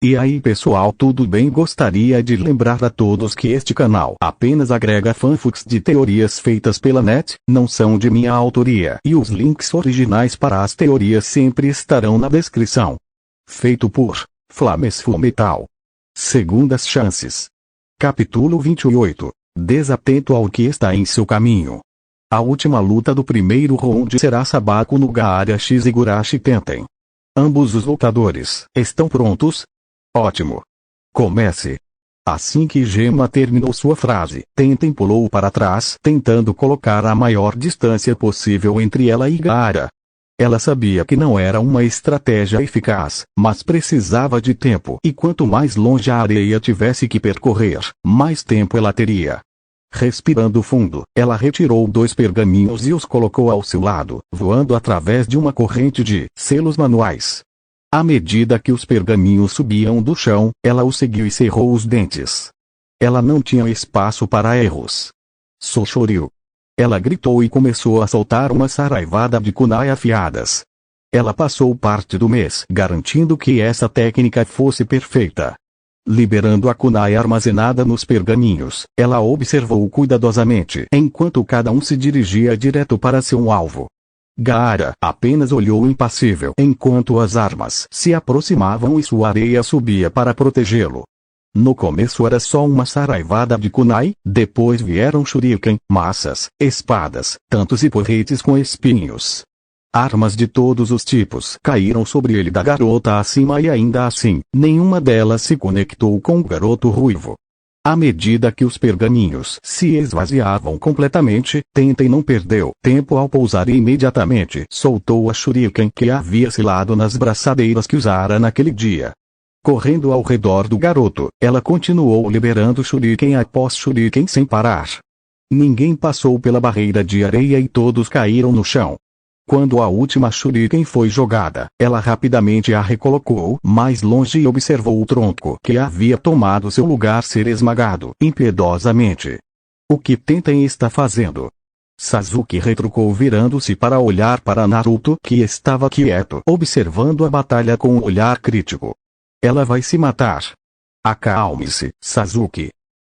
E aí pessoal, tudo bem? Gostaria de lembrar a todos que este canal apenas agrega fanfics de teorias feitas pela net, não são de minha autoria, e os links originais para as teorias sempre estarão na descrição. Feito por Flames Fullmetal. Segundas chances. Capítulo 28. Desatento ao que está em seu caminho. A última luta do primeiro round será Sabaku no Gaara X e Gurashi Tenten. Ambos os lutadores estão prontos? Ótimo. Comece. Assim que Gema terminou sua frase, Tenten pulou para trás, tentando colocar a maior distância possível entre ela e Gaara. Ela sabia que não era uma estratégia eficaz, mas precisava de tempo, e quanto mais longe a areia tivesse que percorrer, mais tempo ela teria. Respirando fundo, ela retirou 2 pergaminhos e os colocou ao seu lado, voando através de uma corrente de selos manuais. À medida que os pergaminhos subiam do chão, ela os seguiu e cerrou os dentes. Ela não tinha espaço para erros. Soshoryu. Ela gritou e começou a soltar uma saraivada de kunai afiadas. Ela passou parte do mês garantindo que essa técnica fosse perfeita. Liberando a kunai armazenada nos pergaminhos, ela observou cuidadosamente enquanto cada um se dirigia direto para seu alvo. Gaara apenas olhou impassível enquanto as armas se aproximavam e sua areia subia para protegê-lo. No começo era só uma saraivada de kunai, depois vieram shuriken, massas, espadas, tantos e porretes com espinhos. Armas de todos os tipos caíram sobre ele da garota acima e ainda assim, nenhuma delas se conectou com o garoto ruivo. À medida que os pergaminhos se esvaziavam completamente, Tenten não perdeu tempo ao pousar e imediatamente soltou a shuriken que havia selado nas braçadeiras que usara naquele dia. Correndo ao redor do garoto, ela continuou liberando shuriken após shuriken sem parar. Ninguém passou pela barreira de areia e todos caíram no chão. Quando a última shuriken foi jogada, ela rapidamente a recolocou mais longe e observou o tronco que havia tomado seu lugar ser esmagado impiedosamente. O que Tenten está fazendo? Sasuke retrucou virando-se para olhar para Naruto que estava quieto observando a batalha com um olhar crítico. Ela vai se matar. Acalme-se, Sasuke.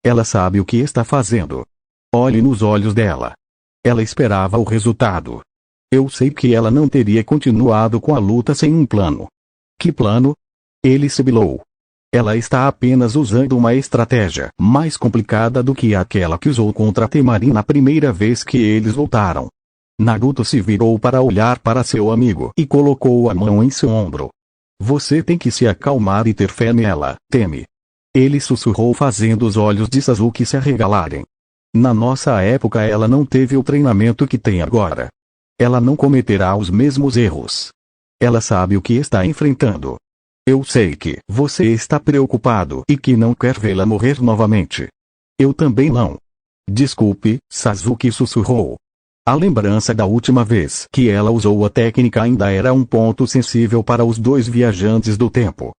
Ela sabe o que está fazendo. Olhe nos olhos dela. Ela esperava o resultado. Eu sei que ela não teria continuado com a luta sem um plano. Que plano? Ele sibilou. Ela está apenas usando uma estratégia mais complicada do que aquela que usou contra Temari na primeira vez que eles lutaram. Naruto se virou para olhar para seu amigo e colocou a mão em seu ombro. Você tem que se acalmar e ter fé nela, Teme. Ele sussurrou fazendo os olhos de Sasuke se arregalarem. Na nossa época ela não teve o treinamento que tem agora. Ela não cometerá os mesmos erros. Ela sabe o que está enfrentando. Eu sei que você está preocupado e que não quer vê-la morrer novamente. Eu também não. Desculpe, Sasuke sussurrou. A lembrança da última vez que ela usou a técnica ainda era um ponto sensível para os 2 viajantes do tempo.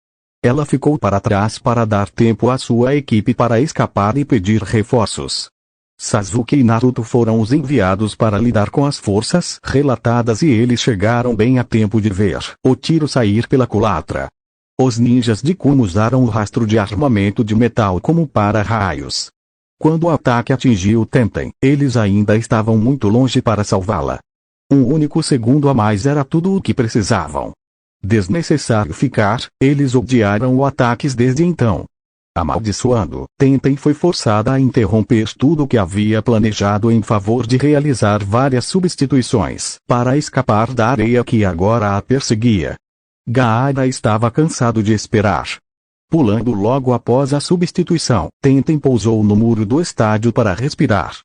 Ela ficou para trás para dar tempo à sua equipe para escapar e pedir reforços. Sasuke e Naruto foram os enviados para lidar com as forças relatadas e eles chegaram bem a tempo de ver o tiro sair pela culatra. Os ninjas de Kuma usaram o rastro de armamento de metal como para-raios. Quando o ataque atingiu Tenten, eles ainda estavam muito longe para salvá-la. Um único segundo a mais era tudo o que precisavam. Desnecessário ficar, eles odiaram os ataques desde então. Amaldiçoando, Tenten foi forçada a interromper tudo o que havia planejado em favor de realizar várias substituições para escapar da areia que agora a perseguia. Gaara estava cansado de esperar. Pulando logo após a substituição, Tenten pousou no muro do estádio para respirar.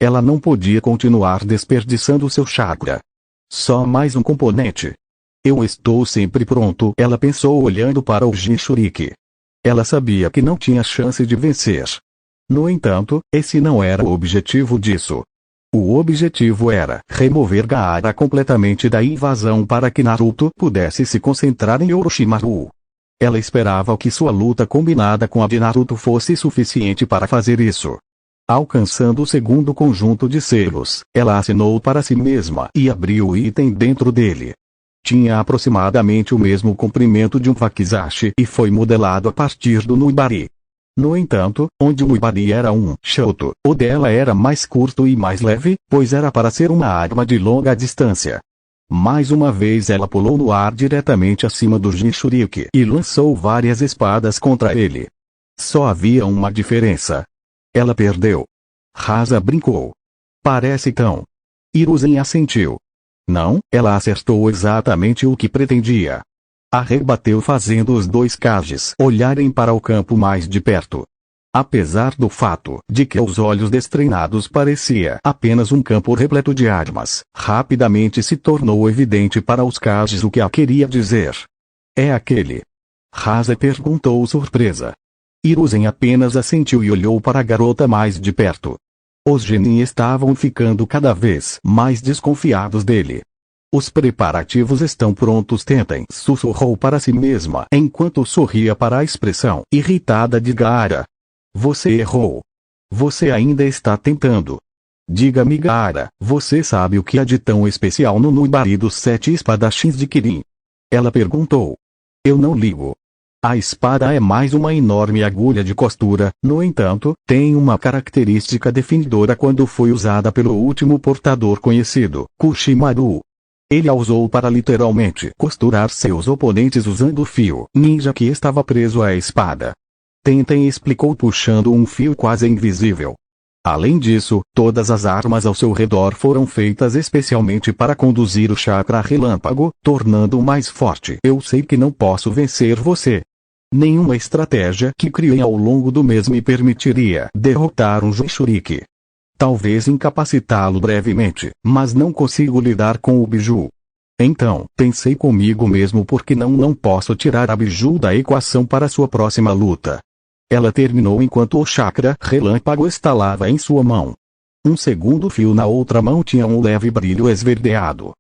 Ela não podia continuar desperdiçando seu chakra. Só mais um componente. Eu estou sempre pronto, ela pensou olhando para o Jinchuriki. Ela sabia que não tinha chance de vencer. No entanto, esse não era o objetivo disso. O objetivo era remover Gaara completamente da invasão para que Naruto pudesse se concentrar em Orochimaru. Ela esperava que sua luta combinada com a de Naruto fosse suficiente para fazer isso. Alcançando o segundo conjunto de selos, ela assinou para si mesma e abriu o item dentro dele. Tinha aproximadamente o mesmo comprimento de um wakizashi e foi modelado a partir do Nubari. No entanto, onde o Nubari era um shoto, o dela era mais curto e mais leve, pois era para ser uma arma de longa distância. Mais uma vez ela pulou no ar diretamente acima do Jinchuriki e lançou várias espadas contra ele. Só havia uma diferença. Ela perdeu. Rasa brincou. Parece tão. Hiruzen assentiu. Não, ela acertou exatamente o que pretendia. Arrebateu fazendo os dois Kages olharem para o campo mais de perto. Apesar do fato de que aos olhos destreinados parecia apenas um campo repleto de armas, rapidamente se tornou evidente para os Kages o que ela queria dizer. É aquele? Rasa perguntou surpresa. Hiruzen apenas assentiu e olhou para a garota mais de perto. Os genin estavam ficando cada vez mais desconfiados dele. Os preparativos estão prontos, tentem, sussurrou para si mesma enquanto sorria para a expressão irritada de Gaara. Você errou. Você ainda está tentando. Diga-me, Gaara, você sabe o que há de tão especial no Nubari dos 7 espadachins de Kirin? Ela perguntou. Eu não ligo. A espada é mais uma enorme agulha de costura, no entanto, tem uma característica definidora quando foi usada pelo último portador conhecido, Kushimaru. Ele a usou para literalmente costurar seus oponentes usando o fio ninja que estava preso à espada. Tenten explicou puxando um fio quase invisível. Além disso, todas as armas ao seu redor foram feitas especialmente para conduzir o chakra relâmpago, tornando-o mais forte. Eu sei que não posso vencer você. Nenhuma estratégia que criei ao longo do mês me permitiria derrotar um Jinchuriki. Talvez incapacitá-lo brevemente, mas não consigo lidar com o Biju. Então, pensei comigo mesmo por que não posso tirar a Biju da equação para sua próxima luta. Ela terminou enquanto o chakra relâmpago estalava em sua mão. Um segundo fio na outra mão tinha um leve brilho esverdeado.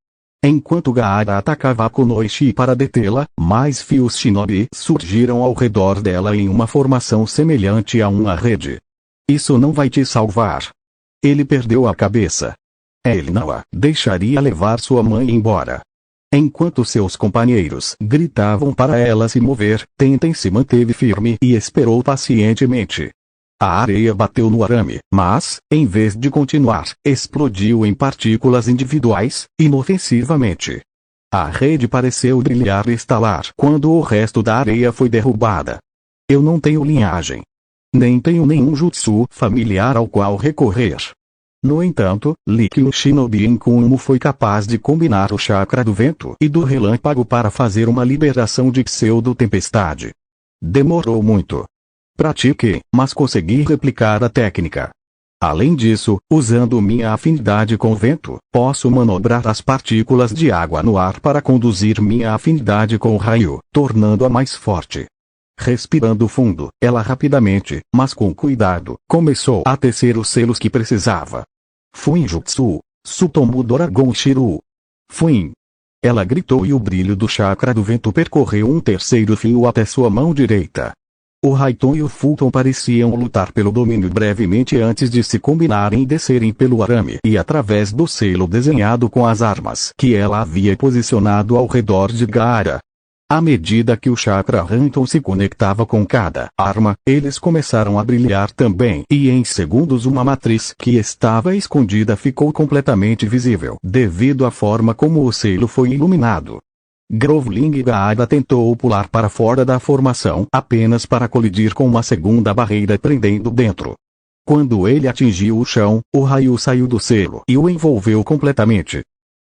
Enquanto Gaara atacava a Kunoichi para detê-la, mais fios shinobi surgiram ao redor dela em uma formação semelhante a uma rede. Isso não vai te salvar. Ele perdeu a cabeça. Ele não a deixaria levar sua mãe embora. Enquanto seus companheiros gritavam para ela se mover, Tenten se manteve firme e esperou pacientemente. A areia bateu no arame, mas, em vez de continuar, explodiu em partículas individuais, inofensivamente. A rede pareceu brilhar e estalar quando o resto da areia foi derrubada. Eu não tenho linhagem. Nem tenho nenhum jutsu familiar ao qual recorrer. No entanto, Likyu Shinobi Inkumo foi capaz de combinar o chakra do vento e do relâmpago para fazer uma liberação de pseudo-tempestade. Demorou muito. Pratiquei, mas consegui replicar a técnica. Além disso, usando minha afinidade com o vento, posso manobrar as partículas de água no ar para conduzir minha afinidade com o raio, tornando-a mais forte. Respirando fundo, ela rapidamente, mas com cuidado, começou a tecer os selos que precisava. Fuinjutsu, Sutomu Doragon Shiru. Fuin. Ela gritou e o brilho do chakra do vento percorreu um terceiro fio até sua mão direita. O Raiton e o Fulton pareciam lutar pelo domínio brevemente antes de se combinarem e descerem pelo arame e através do selo desenhado com as armas que ela havia posicionado ao redor de Gaara. À medida que o chakra Raiton se conectava com cada arma, eles começaram a brilhar também e em segundos uma matriz que estava escondida ficou completamente visível devido à forma como o selo foi iluminado. Groveling Gaara tentou pular para fora da formação apenas para colidir com uma segunda barreira prendendo dentro. Quando ele atingiu o chão, o raio saiu do selo e o envolveu completamente.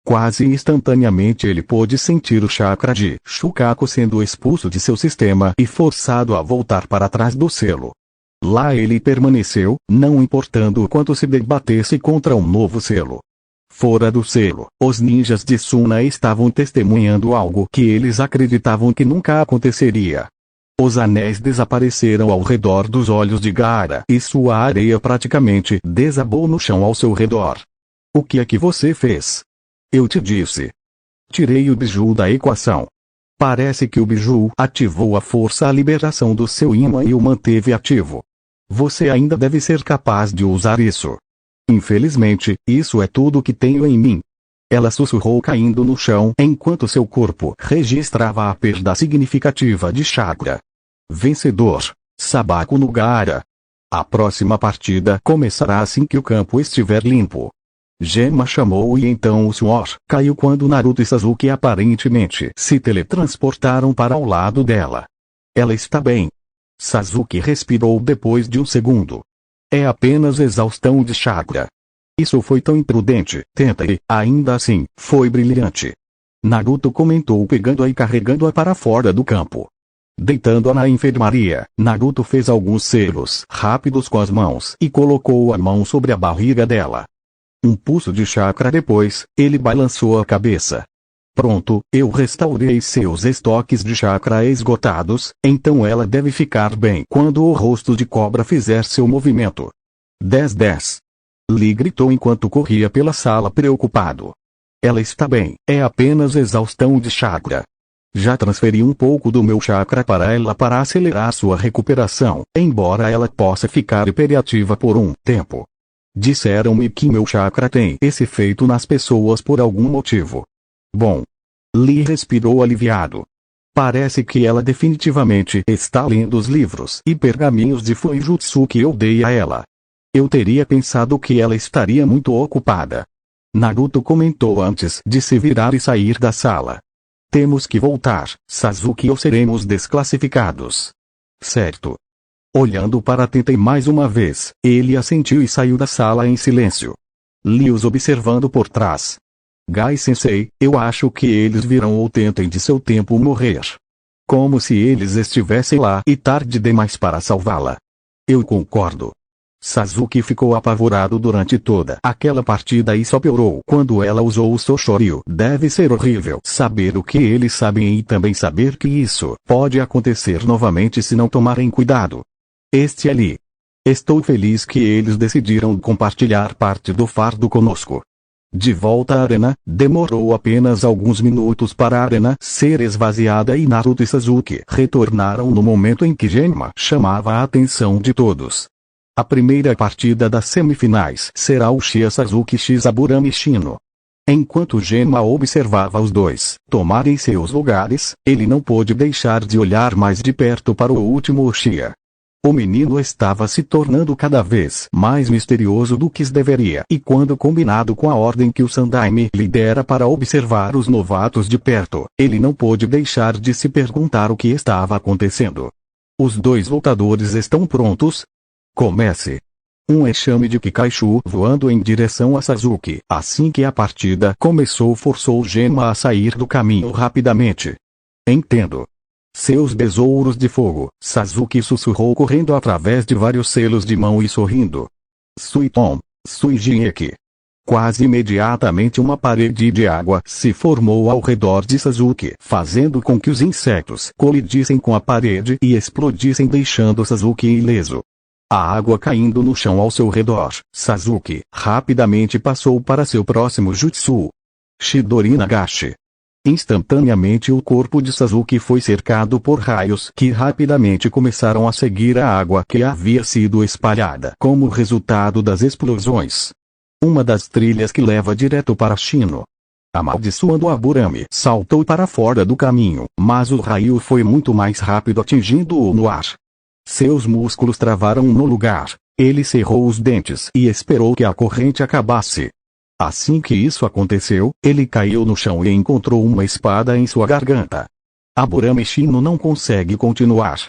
Quase instantaneamente ele pôde sentir o chakra de Shukaku sendo expulso de seu sistema e forçado a voltar para trás do selo. Lá ele permaneceu, não importando o quanto se debatesse contra um novo selo. Fora do selo, os ninjas de Suna estavam testemunhando algo que eles acreditavam que nunca aconteceria. Os anéis desapareceram ao redor dos olhos de Gaara e sua areia praticamente desabou no chão ao seu redor. O que é que você fez? Eu te disse. Tirei o Biju da equação. Parece que o Biju ativou a força à liberação do seu ímã e o manteve ativo. Você ainda deve ser capaz de usar isso. Infelizmente, isso é tudo que tenho em mim. Ela sussurrou caindo no chão enquanto seu corpo registrava a perda significativa de chakra. Vencedor, Sabaku Nogara. A próxima partida começará assim que o campo estiver limpo. Gema chamou e então o suor caiu quando Naruto e Sasuke aparentemente se teletransportaram para ao lado dela. Ela está bem. Sasuke respirou depois de um segundo. É apenas exaustão de chakra. Isso foi tão imprudente, tenta e, ainda assim, foi brilhante. Naruto comentou pegando-a e carregando-a para fora do campo. Deitando-a na enfermaria, Naruto fez alguns selos rápidos com as mãos e colocou a mão sobre a barriga dela. Um pulso de chakra depois, ele balançou a cabeça. Pronto, eu restaurei seus estoques de chakra esgotados, então ela deve ficar bem quando o rosto de cobra fizer seu movimento. 10-10. Lee gritou enquanto corria pela sala preocupado. Ela está bem, é apenas exaustão de chakra. Já transferi um pouco do meu chakra para ela para acelerar sua recuperação, embora ela possa ficar hiperativa por um tempo. Disseram-me que meu chakra tem esse efeito nas pessoas por algum motivo. Bom. Lee respirou aliviado. Parece que ela definitivamente está lendo os livros e pergaminhos de Fuinjutsu que eu dei a ela. Eu teria pensado que ela estaria muito ocupada. Naruto comentou antes de se virar e sair da sala. Temos que voltar, Sasuke, ou seremos desclassificados. Certo. Olhando para Tenten mais uma vez, ele assentiu e saiu da sala em silêncio. Lee os observando por trás. Gai-sensei, eu acho que eles virão ou tentem de seu tempo morrer. Como se eles estivessem lá e tarde demais para salvá-la. Eu concordo. Sasuke ficou apavorado durante toda aquela partida e só piorou quando ela usou o Soshoryu. Deve ser horrível saber o que eles sabem e também saber que isso pode acontecer novamente se não tomarem cuidado. Este é Lee. Estou feliz que eles decidiram compartilhar parte do fardo conosco. De volta à arena, demorou apenas alguns minutos para a arena ser esvaziada e Naruto e Sasuke retornaram no momento em que Genma chamava a atenção de todos. A primeira partida das semifinais será o Uchiha Sasuke x Aburame Shino. Enquanto Genma observava os dois tomarem seus lugares, ele não pôde deixar de olhar mais de perto para o último Uchiha. O menino estava se tornando cada vez mais misterioso do que deveria e quando combinado com a ordem que o Sandaime lhe dera para observar os novatos de perto, ele não pôde deixar de se perguntar o que estava acontecendo. Os dois lutadores estão prontos? Comece. Um enxame de Kikaishu voando em direção a Sasuke. Assim que a partida começou, forçou Genma a sair do caminho rapidamente. Entendo. Seus besouros de fogo, Sasuke sussurrou correndo através de vários selos de mão e sorrindo. Suiton, Suijineki. Quase imediatamente uma parede de água se formou ao redor de Sasuke, fazendo com que os insetos colidissem com a parede e explodissem deixando Sasuke ileso. A água caindo no chão ao seu redor, Sasuke rapidamente passou para seu próximo jutsu. Chidori Nagashi. Instantaneamente o corpo de Sasuke foi cercado por raios que rapidamente começaram a seguir a água que havia sido espalhada como resultado das explosões. Uma das trilhas que leva direto para Shino. Amaldiçoando Aburame saltou para fora do caminho, mas o raio foi muito mais rápido atingindo-o no ar. Seus músculos travaram no lugar, ele cerrou os dentes e esperou que a corrente acabasse. Assim que isso aconteceu, ele caiu no chão e encontrou uma espada em sua garganta. Aburame Shino não consegue continuar.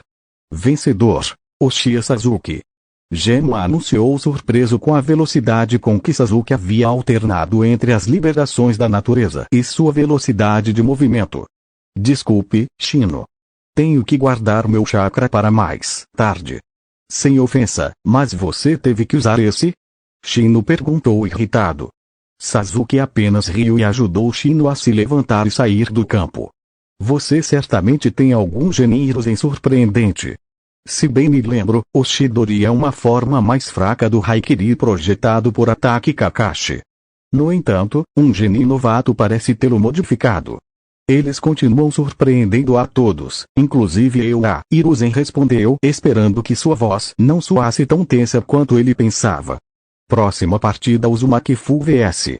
Vencedor, Uchiha Sasuke. Genma anunciou surpreso com a velocidade com que Sasuke havia alternado entre as liberações da natureza e sua velocidade de movimento. Desculpe, Shino. Tenho que guardar meu chakra para mais tarde. Sem ofensa, mas você teve que usar esse? Shino perguntou irritado. Sasuke apenas riu e ajudou Shino a se levantar e sair do campo. Você certamente tem alguns Genin-Hiruzen surpreendente. Se bem me lembro, o Chidori é uma forma mais fraca do Haikiri projetado por ataque Kakashi. No entanto, um Genin novato parece tê-lo modificado. Eles continuam surpreendendo a todos, inclusive eu. A Hiruzen respondeu, esperando que sua voz não soasse tão tensa quanto ele pensava. Próxima partida: Uzumaki Full vs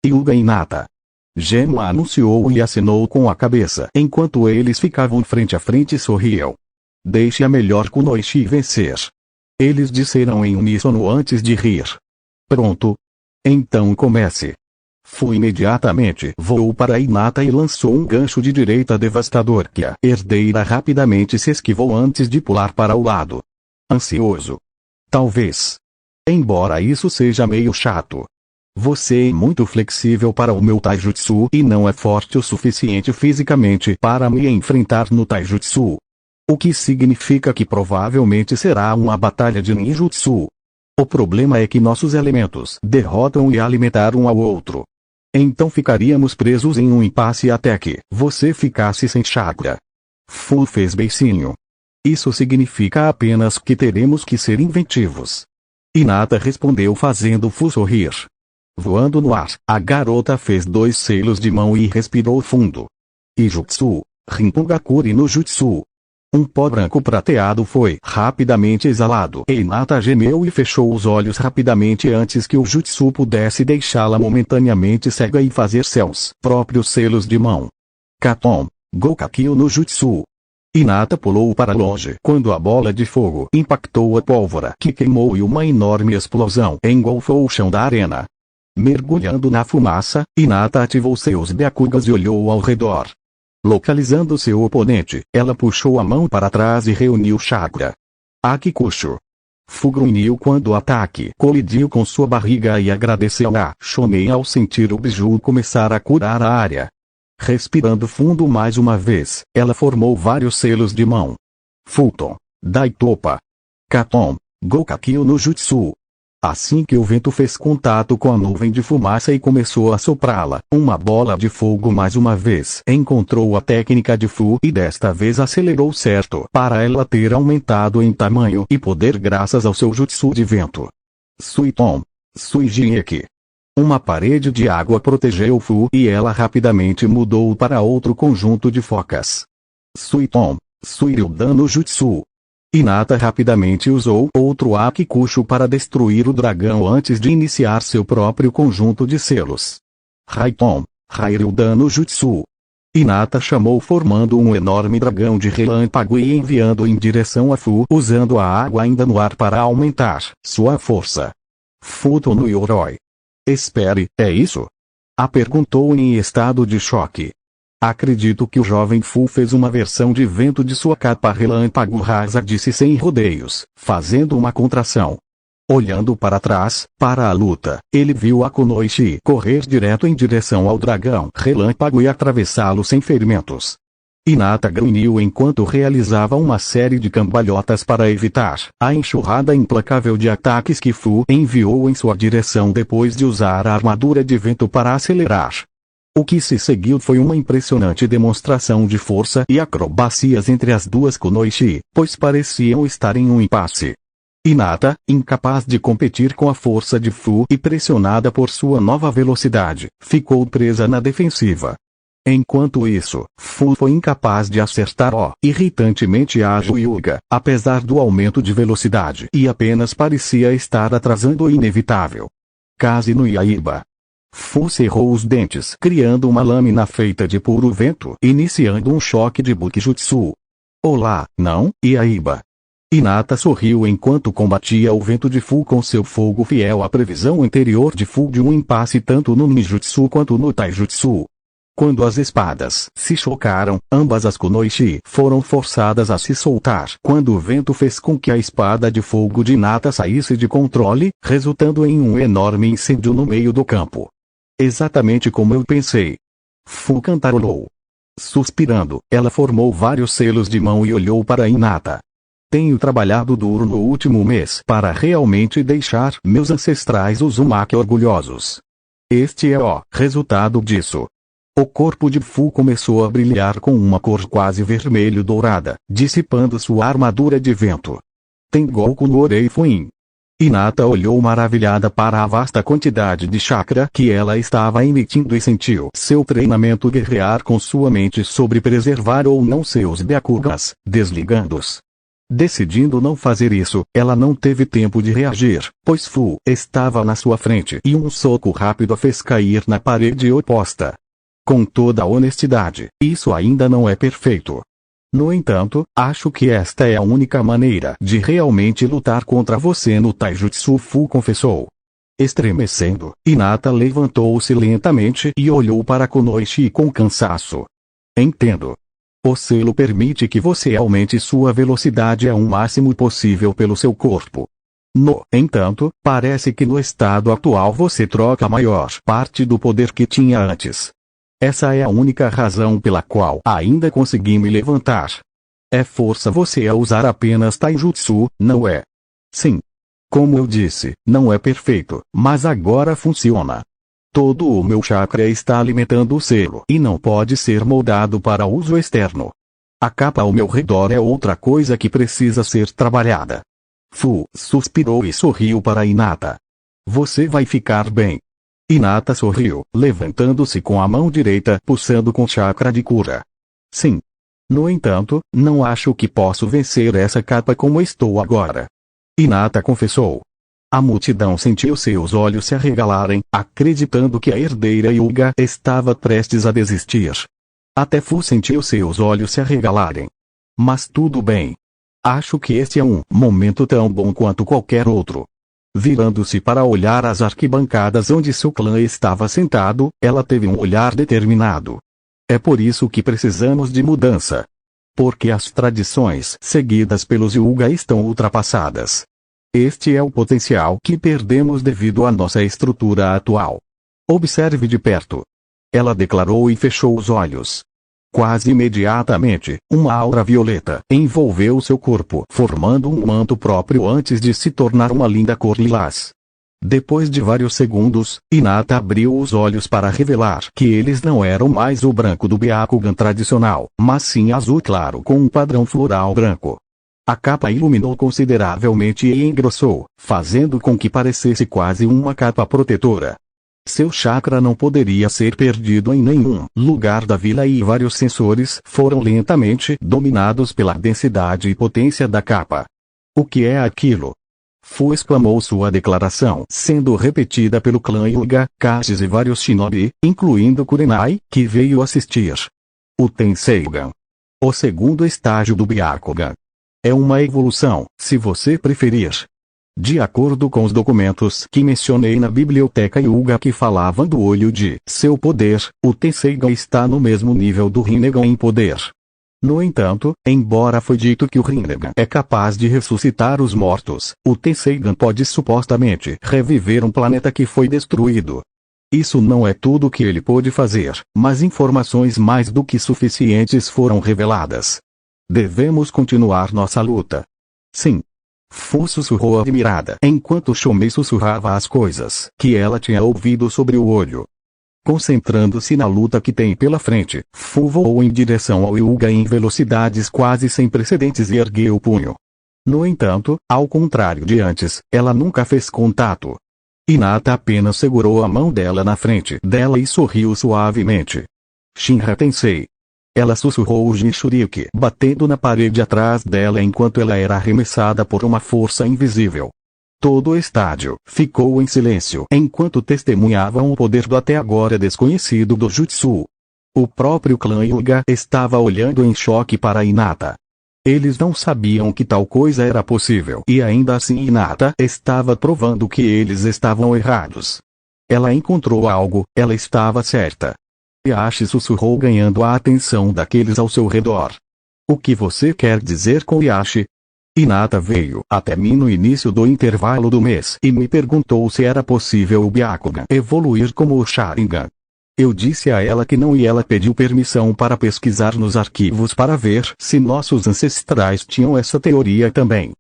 Hyuga Hinata. Gema anunciou e acenou com a cabeça enquanto eles ficavam frente a frente e sorriam. Deixe a melhor Kunoichi vencer. Eles disseram em uníssono antes de rir. Pronto. Então comece. Fu imediatamente voou para Hinata e lançou um gancho de direita devastador que a herdeira rapidamente se esquivou antes de pular para o lado. Ansioso. Talvez. Embora isso seja meio chato. Você é muito flexível para o meu taijutsu e não é forte o suficiente fisicamente para me enfrentar no taijutsu. O que significa que provavelmente será uma batalha de ninjutsu. O problema é que nossos elementos derrotam e alimentam um ao outro. Então ficaríamos presos em um impasse até que você ficasse sem chakra. Fu fez beicinho. Isso significa apenas que teremos que ser inventivos. Hinata respondeu fazendo Fu sorrir. Voando no ar, a garota fez 2 selos de mão e respirou fundo. Ijutsu, Rinpungakuri no Jutsu. Um pó branco prateado foi rapidamente exalado e Hinata gemeu e fechou os olhos rapidamente antes que o Jutsu pudesse deixá-la momentaneamente cega e fazer seus próprios selos de mão. Katon, Gokakyo no Jutsu. Hinata pulou para longe quando a bola de fogo impactou a pólvora que queimou e uma enorme explosão engolfou o chão da arena. Mergulhando na fumaça, Hinata ativou seus Byakugas e olhou ao redor. Localizando seu oponente, ela puxou a mão para trás e reuniu chakra. Akikusho. Fu grunhiu quando o ataque colidiu com sua barriga e agradeceu a Shonen ao sentir o biju começar a curar a área. Respirando fundo mais uma vez, ela formou vários selos de mão. Futon. Daitopa. Katon. Gokakyo no Jutsu. Assim que o vento fez contato com a nuvem de fumaça e começou a soprá-la, uma bola de fogo mais uma vez encontrou a técnica de Fu e desta vez acelerou certo para ela ter aumentado em tamanho e poder graças ao seu jutsu de vento. Suiton. Suijineki. Uma parede de água protegeu Fu e ela rapidamente mudou para outro conjunto de focas. Suiton. Suiryudan no Jutsu. Hinata rapidamente usou outro Akikusho para destruir o dragão antes de iniciar seu próprio conjunto de selos. Raiton. Rairyudan no Jutsu. Hinata chamou formando um enorme dragão de relâmpago e enviando em direção a Fu usando a água ainda no ar para aumentar sua força. Futon no Yoroi. Espere, é isso? A perguntou em estado de choque. Acredito que o jovem Fu fez uma versão de vento de sua capa relâmpago rasa, disse sem rodeios, fazendo uma contração. Olhando para trás, para a luta, ele viu a Kunoichi correr direto em direção ao dragão relâmpago e atravessá-lo sem ferimentos. Hinata grunhiu enquanto realizava uma série de cambalhotas para evitar a enxurrada implacável de ataques que Fu enviou em sua direção depois de usar a armadura de vento para acelerar. O que se seguiu foi uma impressionante demonstração de força e acrobacias entre as duas Kunoichi, pois pareciam estar em um impasse. Hinata, incapaz de competir com a força de Fu e pressionada por sua nova velocidade, ficou presa na defensiva. Enquanto isso, Fu foi incapaz de acertar o irritantemente ágil Hyuga, apesar do aumento de velocidade e apenas parecia estar atrasando o inevitável. Kaze no Yaiba. Fu cerrou os dentes criando uma lâmina feita de puro vento, iniciando um choque de Bukijutsu. Olá, não, Yaiba. Hinata sorriu enquanto combatia o vento de Fu com seu fogo fiel à previsão anterior de Fu de um impasse tanto no ninjutsu quanto no taijutsu. Quando as espadas se chocaram, ambas as Kunoichi foram forçadas a se soltar quando o vento fez com que a espada de fogo de Hinata saísse de controle, resultando em um enorme incêndio no meio do campo. Exatamente como eu pensei. Fu cantarolou. Suspirando, ela formou vários selos de mão e olhou para Hinata. Tenho trabalhado duro no último mês para realmente deixar meus ancestrais Uzumaki orgulhosos. Este é o resultado disso. O corpo de Fu começou a brilhar com uma cor quase vermelho-dourada, dissipando sua armadura de vento. Tengoku no Oreifuin. Hinata olhou maravilhada para a vasta quantidade de chakra que ela estava emitindo e sentiu seu treinamento guerrear com sua mente sobre preservar ou não seus Byakugas, desligando-os. Decidindo não fazer isso, ela não teve tempo de reagir, pois Fu estava na sua frente e um soco rápido a fez cair na parede oposta. Com toda a honestidade, isso ainda não é perfeito. No entanto, acho que esta é a única maneira de realmente lutar contra você no Taijutsu, Fu confessou. Estremecendo, Hinata levantou-se lentamente e olhou para Kunoichi com cansaço. Entendo. O selo permite que você aumente sua velocidade ao máximo possível pelo seu corpo. No entanto, parece que no estado atual você troca a maior parte do poder que tinha antes. Essa é a única razão pela qual ainda consegui me levantar. É força você a usar apenas Taijutsu, não é? Sim. Como eu disse, não é perfeito, mas agora funciona. Todo o meu chakra está alimentando o selo e não pode ser moldado para uso externo. A capa ao meu redor é outra coisa que precisa ser trabalhada. Fu suspirou e sorriu para Hinata. Você vai ficar bem. Hinata sorriu, levantando-se com a mão direita pulsando com chakra de cura. Sim. No entanto, não acho que posso vencer essa capa como estou agora. Hinata confessou. A multidão sentiu seus olhos se arregalarem, acreditando que a herdeira Hyuga estava prestes a desistir. Até Fu sentiu seus olhos se arregalarem. Mas tudo bem. Acho que este é um momento tão bom quanto qualquer outro. Virando-se para olhar as arquibancadas onde seu clã estava sentado, ela teve um olhar determinado. É por isso que precisamos de mudança. Porque as tradições seguidas pelos Hyuga estão ultrapassadas. Este é o potencial que perdemos devido à nossa estrutura atual. Observe de perto. Ela declarou e fechou os olhos. Quase imediatamente, uma aura violeta envolveu seu corpo, formando um manto próprio antes de se tornar uma linda cor lilás. Depois de vários segundos, Hinata abriu os olhos para revelar que eles não eram mais o branco do Byakugan tradicional, mas sim azul claro com um padrão floral branco. A capa iluminou consideravelmente e engrossou, fazendo com que parecesse quase uma capa protetora. Seu chakra não poderia ser perdido em nenhum lugar da vila e vários sensores foram lentamente dominados pela densidade e potência da capa. O que é aquilo? Fu exclamou sua declaração, sendo repetida pelo clã Hyuga, Kashis e vários shinobi, incluindo Kurenai, que veio assistir. O Tenseigan. O segundo estágio do Byakugan. É uma evolução, se você preferir. De acordo com os documentos que mencionei na biblioteca Hyuga que falavam do olho de seu poder, o Tenseigan está no mesmo nível do Rinnegan em poder. No entanto, embora foi dito que o Rinnegan é capaz de ressuscitar os mortos, o Tenseigan pode supostamente reviver um planeta que foi destruído. Isso não é tudo o que ele pôde fazer, mas informações mais do que suficientes foram reveladas. Devemos continuar nossa luta. Sim. Fu sussurrou admirada enquanto Shomei sussurrava as coisas que ela tinha ouvido sobre o olho. Concentrando-se na luta que tem pela frente, Fu voou em direção ao Hyuga em velocidades quase sem precedentes e ergueu o punho. No entanto, ao contrário de antes, ela nunca fez contato. Hinata apenas segurou a mão dela na frente dela e sorriu suavemente. Shinra Tensei. Ela sussurrou o Jinchuriki batendo na parede atrás dela enquanto ela era arremessada por uma força invisível. Todo o estádio ficou em silêncio enquanto testemunhavam o poder do até agora desconhecido do Jutsu. O próprio clã Hyuga estava olhando em choque para Hinata. Eles não sabiam que tal coisa era possível e ainda assim Hinata estava provando que eles estavam errados. Ela encontrou algo, ela estava certa. Yashi sussurrou ganhando a atenção daqueles ao seu redor. O que você quer dizer com Yashi? Hinata veio até mim no início do intervalo do mês e me perguntou se era possível o Byakugan evoluir como o Sharingan. Eu disse a ela que não e ela pediu permissão para pesquisar nos arquivos para ver se nossos ancestrais tinham essa teoria também.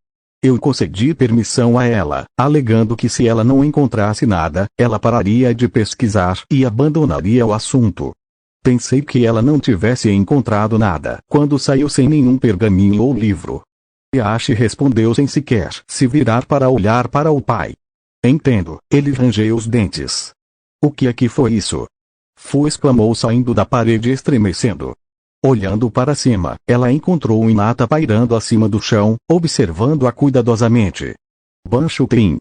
Eu concedi permissão a ela, alegando que se ela não encontrasse nada, ela pararia de pesquisar e abandonaria o assunto. Pensei que ela não tivesse encontrado nada quando saiu sem nenhum pergaminho ou livro. Yashi respondeu sem sequer se virar para olhar para o pai. Entendo, ele rangeu os dentes. O que é que foi isso? Fu exclamou saindo da parede estremecendo. Olhando para cima, ela encontrou Hinata pairando acima do chão, observando-a cuidadosamente. Banshu Trin.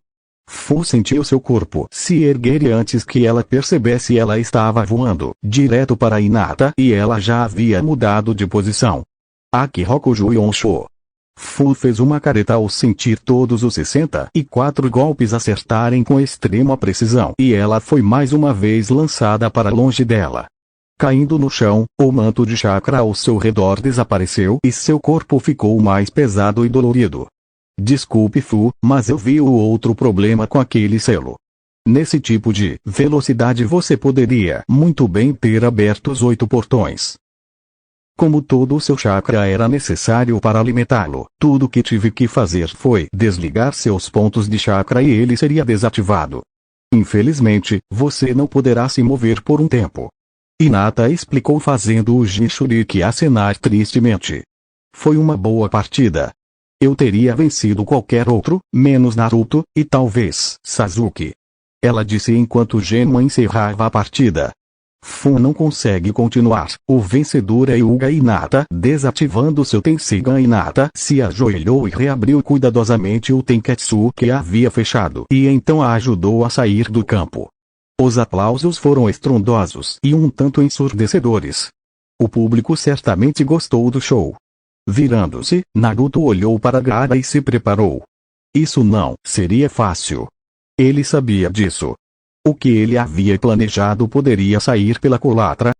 Fu sentiu seu corpo se erguer e antes que ela percebesse ela estava voando direto para Hinata e ela já havia mudado de posição. Aki Rokuju Yonsho. Fu fez uma careta ao sentir todos os 64 golpes acertarem com extrema precisão e ela foi mais uma vez lançada para longe dela. Caindo no chão, o manto de chakra ao seu redor desapareceu e seu corpo ficou mais pesado e dolorido. Desculpe Fu, mas eu vi o outro problema com aquele selo. Nesse tipo de velocidade você poderia muito bem ter aberto os 8 portões. Como todo o seu chakra era necessário para alimentá-lo, tudo que tive que fazer foi desligar seus pontos de chakra e ele seria desativado. Infelizmente, você não poderá se mover por um tempo. Hinata explicou fazendo o Jinchuriki acenar tristemente. Foi uma boa partida. Eu teria vencido qualquer outro, menos Naruto, e talvez Sasuke. Ela disse enquanto Genma encerrava a partida. Fu não consegue continuar. O vencedor é Hyuga Hinata. Desativando seu Tensigan, Hinata se ajoelhou e reabriu cuidadosamente o Tenketsu que havia fechado e então a ajudou a sair do campo. Os aplausos foram estrondosos e um tanto ensurdecedores. O público certamente gostou do show. Virando-se, Naruto olhou para Gaara e se preparou. Isso não seria fácil. Ele sabia disso. O que ele havia planejado poderia sair pela culatra,